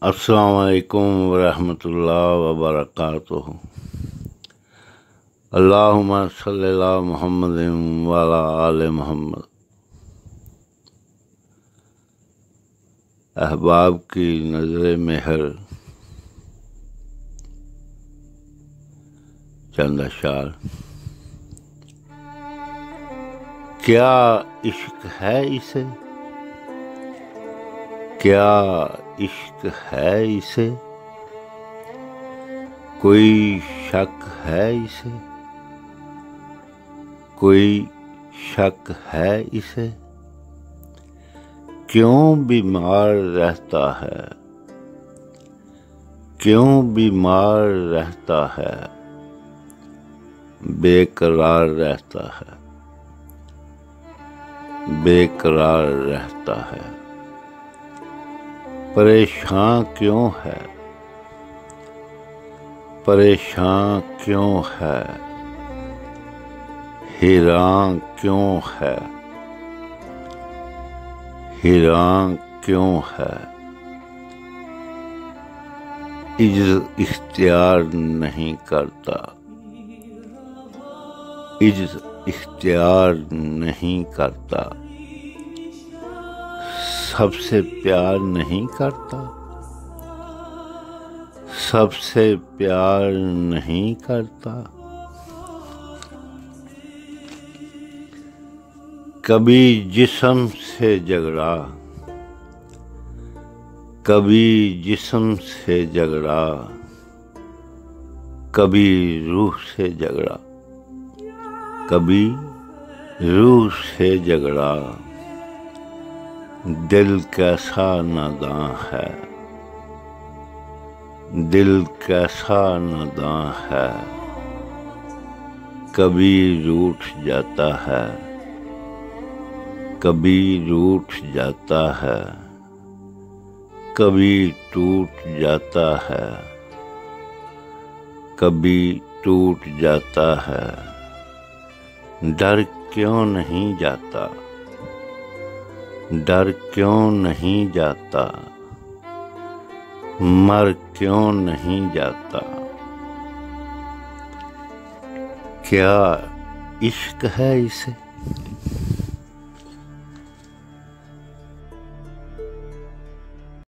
अस्सलाम वालेकुम वरहमतुल्लाहि वबरकातुहू। अल्लाहुम्मा सल्ली अला मुहम्मदिन व अला आले मुहम्मद। अहबाब की नज़र मेहर, चंद अशार। क्या इश्क है इसे, क्या इश्क है इसे, कोई शक है इसे, कोई शक है इसे। क्यों बीमार रहता है, क्यों बीमार रहता है, बेकरार रहता है, बेकरार रहता है। परेशान क्यों है, परेशान क्यों है, हैरान क्यों है, हैरान क्यों है। इज्जत इख्तियार नहीं करता, इज्जत इख्तियार नहीं करता। सबसे प्यार नहीं करता, सबसे प्यार नहीं करता। कभी जिस्म से झगड़ा, कभी जिस्म से झगड़ा, कभी रूह से झगड़ा, कभी रूह से झगड़ा। दिल कैसा नादां है, दिल कैसा नादां है। कभी रूठ जाता है, कभी रूठ जाता है, कभी टूट जाता है, कभी टूट जाता है। डर क्यों नहीं जाता, डर क्यों नहीं जाता, मर क्यों नहीं जाता। क्या इश्क है इसे,